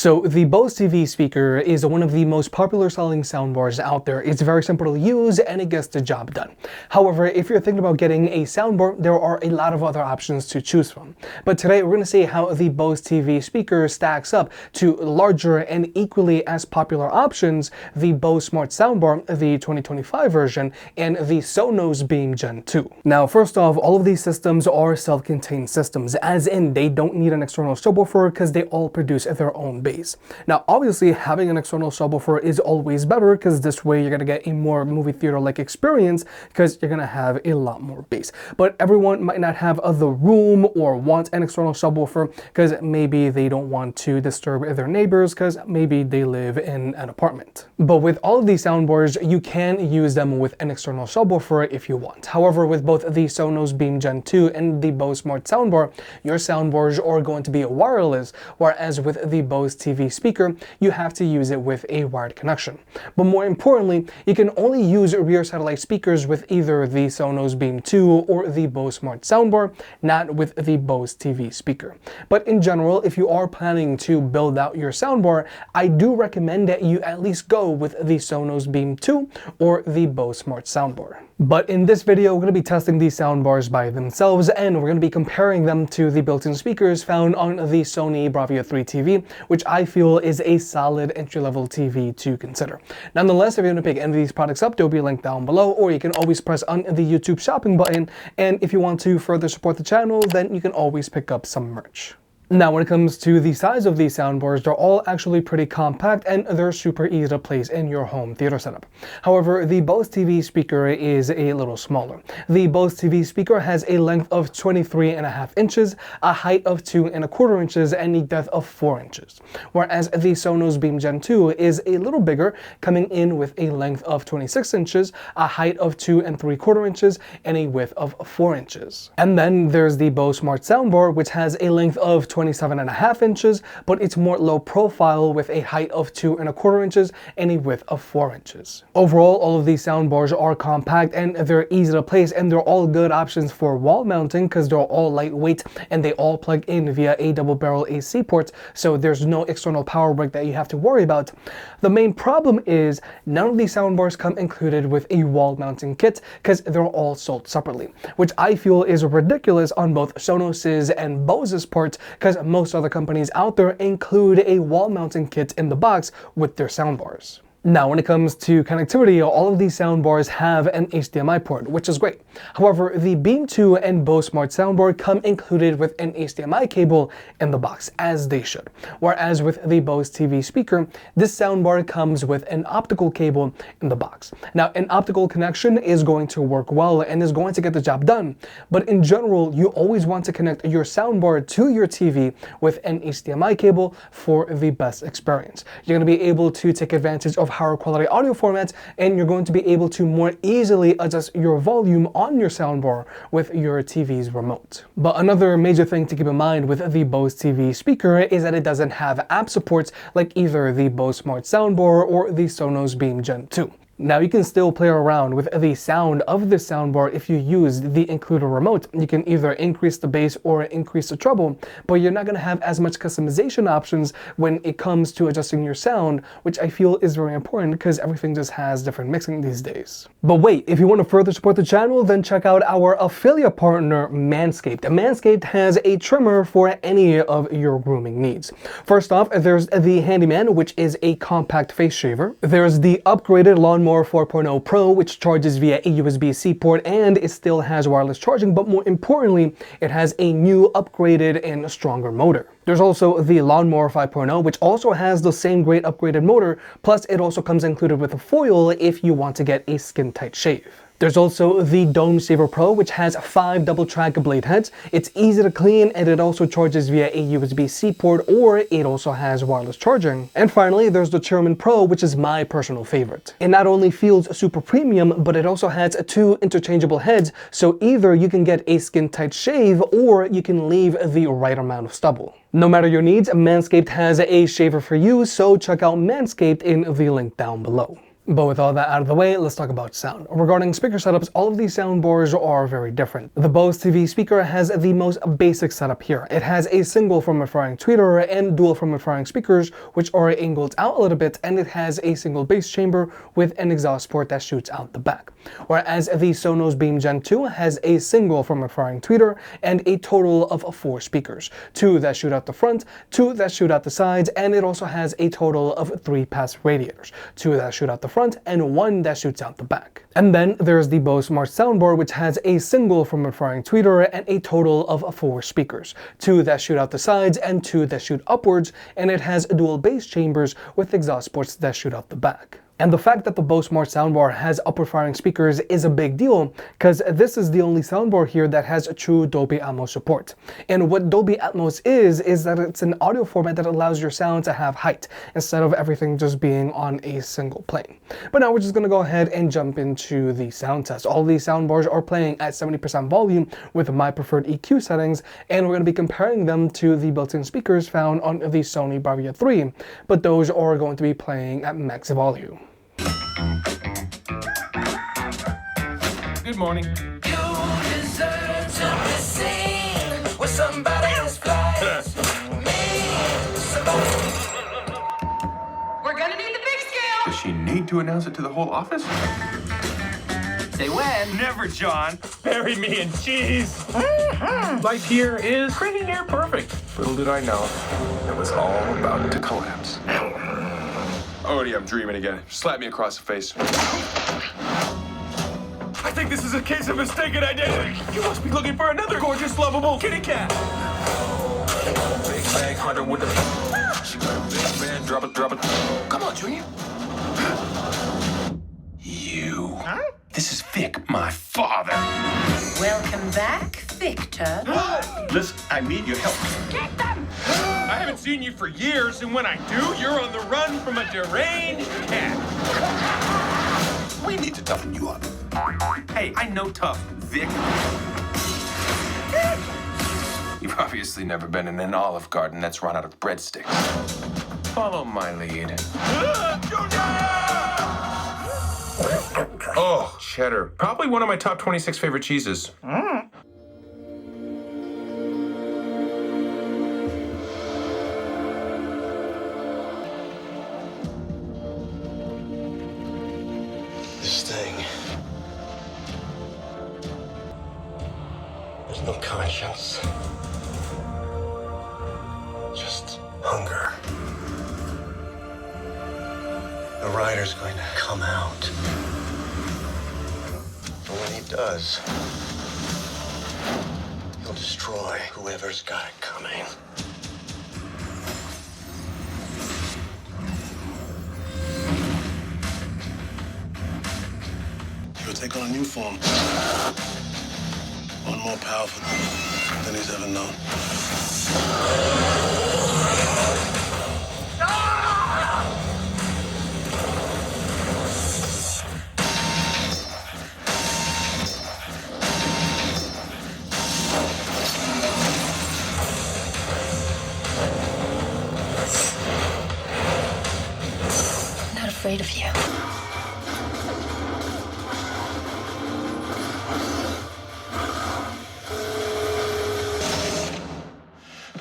So the Bose TV speaker is one of the most popular selling soundbars out there. It's very simple to use and it gets the job done. However, if you're thinking about getting a soundbar, there are a lot of other options to choose from. But today we're going to see how the Bose TV speaker stacks up to larger and equally as popular options, the Bose Smart Soundbar, the 2025 version, and the Sonos Beam Gen 2. Now, first off, all of these systems are self-contained systems, as in they don't need an external subwoofer because they all produce their own bass. Now, obviously, having an external subwoofer is always better because this way you're going to get a more movie theater-like experience because you're going to have a lot more bass. But everyone might not have the room or want an external subwoofer because maybe they don't want to disturb their neighbors because maybe they live in an apartment. But with all of these soundbars, you can use them with an external subwoofer if you want. However, with both the Sonos Beam Gen 2 and the Bose Smart Soundbar, your soundbars are going to be wireless, whereas with the Bose TV speaker, you have to use it with a wired connection. But more importantly, you can only use rear satellite speakers with either the Sonos Beam 2 or the Bose Smart Soundbar, not with the Bose TV speaker. But in general, if you are planning to build out your soundbar, I do recommend that you at least go with the Sonos Beam 2 or the Bose Smart Soundbar. But in this video, we're going to be testing these soundbars by themselves, and we're going to be comparing them to the built-in speakers found on the Sony Bravia 3 TV, which I feel is a solid entry-level TV to consider. Nonetheless, if you want to pick any of these products up, there will be a link down below, or you can always press on the YouTube shopping button, and if you want to further support the channel, then you can always pick up some merch. Now, when it comes to the size of these soundbars, they're all actually pretty compact and they're super easy to place in your home theater setup. However, the Bose TV speaker is a little smaller. The Bose TV speaker has a length of 23.5 inches, a height of 2.25 inches, and a depth of 4 inches. Whereas the Sonos Beam Gen 2 is a little bigger, coming in with a length of 26 inches, a height of 2.75 inches, and a width of 4 inches. And then there's the Bose Smart Soundbar, which has a length of 27.5 inches, but it's more low profile with a height of 2.25 inches and a width of 4 inches. Overall, all of these soundbars are compact and they're easy to place, and they're all good options for wall mounting because they're all lightweight and they all plug in via a double barrel AC port, so there's no external power brick that you have to worry about. The main problem is none of these soundbars come included with a wall mounting kit because they're all sold separately, which I feel is ridiculous on both Sonos's and Bose's parts, because most other companies out there include a wall mounting kit in the box with their soundbars. Now, when it comes to connectivity, all of these soundbars have an HDMI port, which is great. However, the Beam 2 and Bose Smart Soundbar come included with an HDMI cable in the box, as they should. Whereas with the Bose TV speaker, this soundbar comes with an optical cable in the box. Now, an optical connection is going to work well and is going to get the job done. But in general, you always want to connect your soundbar to your TV with an HDMI cable for the best experience. You're going to be able to take advantage of higher quality audio formats, and you're going to be able to more easily adjust your volume on your soundbar with your TV's remote. But another major thing to keep in mind with the Bose TV speaker is that it doesn't have app supports like either the Bose Smart Soundbar or the Sonos Beam Gen 2. Now, you can still play around with the sound of the soundbar if you use the included remote. You can either increase the bass or increase the treble, but you're not going to have as much customization options when it comes to adjusting your sound, which I feel is very important because everything just has different mixing these days. But wait, if you want to further support the channel, then check out our affiliate partner, Manscaped. Manscaped has a trimmer for any of your grooming needs. First off, there's the Handyman, which is a compact face shaver. There's the upgraded Lawnmower 4.0 Pro, which charges via a USB-C port and it still has wireless charging, but more importantly, it has a new upgraded and stronger motor. There's also the Lawnmower 5.0, which also has the same great upgraded motor, plus it also comes included with a foil if you want to get a skin-tight shave. There's also the Dome Shaver Pro, which has 5 double-track blade heads. It's easy to clean and it also charges via a USB-C port, or it also has wireless charging. And finally, there's the Chairman Pro, which is my personal favorite. It not only feels super premium, but it also has 2 interchangeable heads, so either you can get a skin-tight shave or you can leave the right amount of stubble. No matter your needs, Manscaped has a shaver for you, so check out Manscaped in the link down below. But with all that out of the way, let's talk about sound. Regarding speaker setups, all of these soundbars are very different. The Bose TV Speaker has the most basic setup here. It has a single front-firing tweeter and dual front-firing speakers, which are angled out a little bit, and it has a single bass chamber with an exhaust port that shoots out the back. Whereas the Sonos Beam Gen 2 has a single front-firing tweeter and a total of 4 speakers. 2 that shoot out the front, 2 that shoot out the sides, and it also has a total of 3 passive radiators. 2 that shoot out the front and 1 that shoots out the back. And then there's the Bose Smart Soundbar, which has a single front-firing tweeter and a total of 4 speakers. 2 that shoot out the sides and 2 that shoot upwards, and it has dual bass chambers with exhaust ports that shoot out the back. And the fact that the Bose Smart Soundbar has upward-firing speakers is a big deal, because this is the only soundbar here that has true Dolby Atmos support. And what Dolby Atmos is that it's an audio format that allows your sound to have height, instead of everything just being on a single plane. But now we're just going to go ahead and jump into the sound test. All these soundbars are playing at 70% volume with my preferred EQ settings, and we're going to be comparing them to the built-in speakers found on the Sony Bravia 3, but those are going to be playing at max volume. Good morning. You deserve to be seen with somebody else flies. We're gonna need the big scale. Does she need to announce it to the whole office? Say when. Never, John. Bury me in cheese. Life here is pretty near perfect. Little did I know, it was all about to collapse. Odie, I'm dreaming again. Slap me across the face. I think this is a case of mistaken identity. You must be looking for another gorgeous, lovable kitty cat. Big bag hunter with the... She got a big man. Drop it, drop it. Come on, Junior. You. Huh? This is Vic, my father. Welcome back, Victor. Listen, I need your help. Get them! I haven't seen you for years, and when I do, you're on the run from a deranged cat. We need to toughen you up. Hey, I know tough, Vic. You've obviously never been in an Olive Garden that's run out of breadsticks. Follow my lead. Oh, cheddar. Probably one of my top 26 favorite cheeses. This thing. There's no conscience. Just hunger. The rider's going to come out. And when he does, he'll destroy whoever's got it coming. He'll take on a new form. One more powerful than he's ever known. I'm not afraid of you.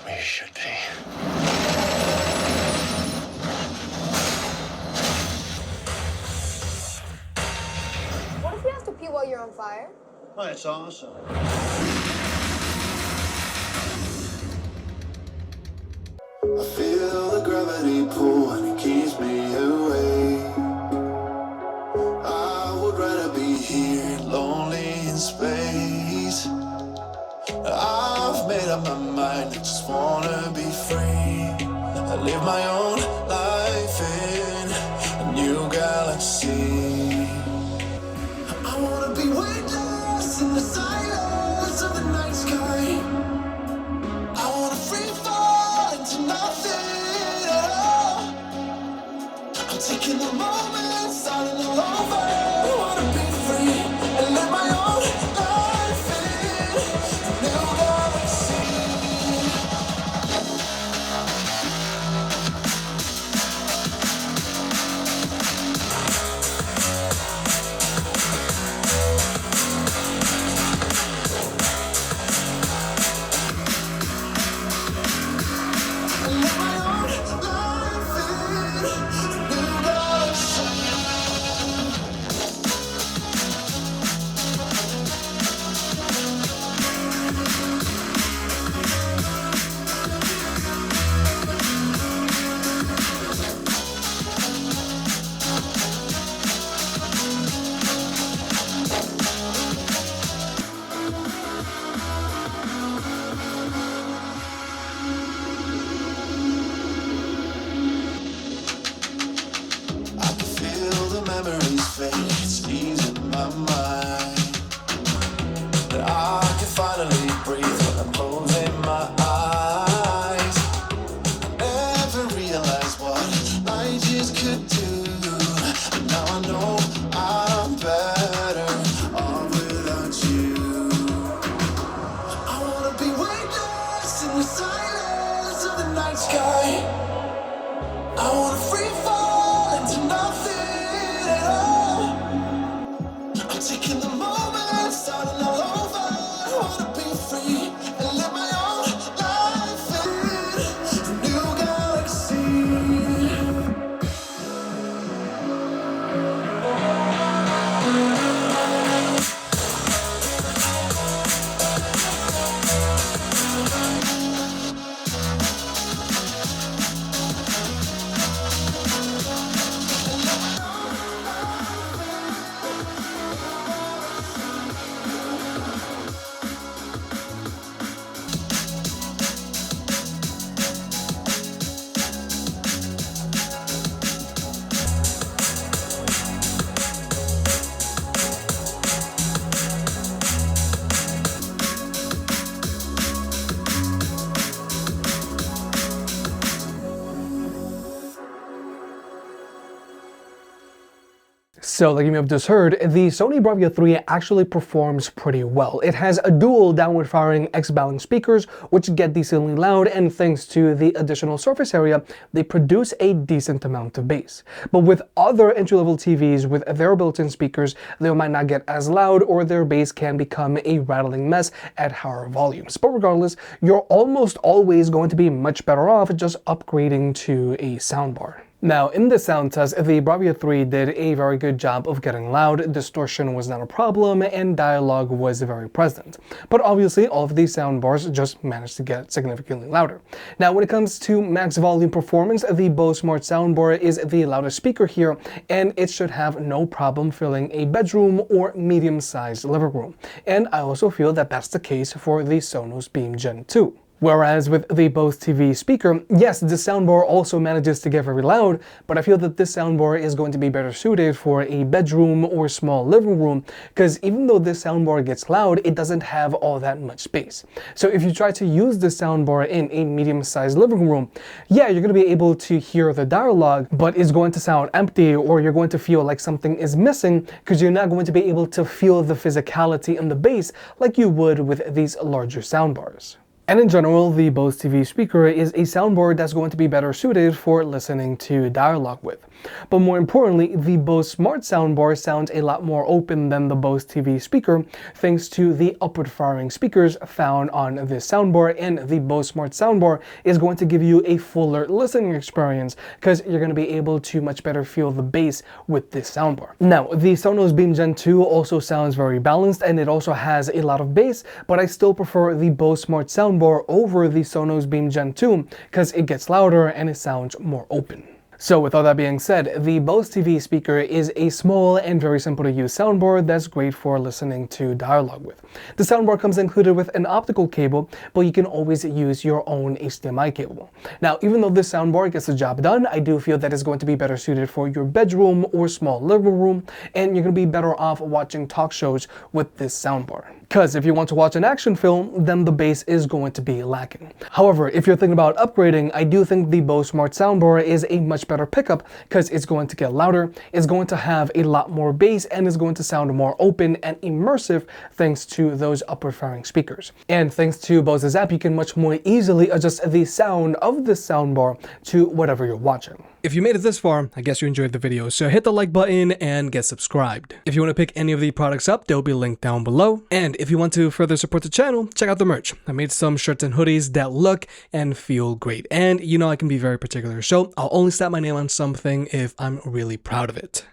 We should be. What if he has to pee while you're on fire? Oh, that's awesome. I feel the gravity pull and it keeps me awake. I would rather be here, lonely in space. I've made up my mind, I just wanna be free. I live my own life in a new galaxy. I wanna be weightless in the silence of the night sky. I wanna free fall into nothing at all. I'm taking the moment, starting all over. I wanna be free and live my own life in a new galaxy. my mind. That I can finally breathe when I'm closing my eyes. Never realized what I just could do, but now I know I'm better off without you. I wanna be weightless in the silence of the night sky. I wanna free fall into nothing at all. I'm taking the moment, starting all over. I wanna be free and live my own life in a new galaxy. So, like you may have just heard, the Sony Bravia 3 actually performs pretty well. It has a dual downward firing X-balanced speakers, which get decently loud, and thanks to the additional surface area, they produce a decent amount of bass. But with other entry-level TVs with their built-in speakers, they might not get as loud, or their bass can become a rattling mess at higher volumes. But regardless, you're almost always going to be much better off just upgrading to a soundbar. Now, in the sound test, the Bravia 3 did a very good job of getting loud, distortion was not a problem, and dialogue was very present. But obviously, all of these soundbars just managed to get significantly louder. Now, when it comes to max volume performance, the Bose Smart Soundbar is the loudest speaker here, and it should have no problem filling a bedroom or medium-sized living room. And I also feel that that's the case for the Sonos Beam Gen 2. Whereas with the Bose TV speaker, yes, the soundbar also manages to get very loud, but I feel that this soundbar is going to be better suited for a bedroom or small living room, because even though this soundbar gets loud, it doesn't have all that much space. So if you try to use this soundbar in a medium-sized living room, yeah, you're going to be able to hear the dialogue, but it's going to sound empty, or you're going to feel like something is missing, because you're not going to be able to feel the physicality in the bass like you would with these larger soundbars. And in general, the Bose TV speaker is a soundbar that's going to be better suited for listening to dialogue with. But more importantly, the Bose Smart Soundbar sounds a lot more open than the Bose TV speaker, thanks to the upward firing speakers found on this soundbar, and the Bose Smart Soundbar is going to give you a fuller listening experience, because you're going to be able to much better feel the bass with this soundbar. Now, the Sonos Beam Gen 2 also sounds very balanced, and it also has a lot of bass, but I still prefer the Bose Smart Soundbar over the Sonos Beam Gen 2 because it gets louder and it sounds more open. So with all that being said, the Bose TV speaker is a small and very simple to use soundbar that's great for listening to dialogue with. The soundbar comes included with an optical cable, but you can always use your own HDMI cable. Now, even though this soundbar gets the job done, I do feel that it's going to be better suited for your bedroom or small living room, and you're going to be better off watching talk shows with this soundbar. Because if you want to watch an action film, then the bass is going to be lacking. However, if you're thinking about upgrading, I do think the Bose Smart Soundbar is a much better pickup, because it's going to get louder, it's going to have a lot more bass, and is going to sound more open and immersive thanks to those upward firing speakers. And thanks to Bose's app, you can much more easily adjust the sound of this soundbar to whatever you're watching. If you made it this far, I guess you enjoyed the video, so hit the like button and get subscribed. If you want to pick any of the products up, they'll be linked down below. And if you want to further support the channel, check out the merch. I made some shirts and hoodies that look and feel great. And you know I can be very particular, so I'll only slap my name on something if I'm really proud of it.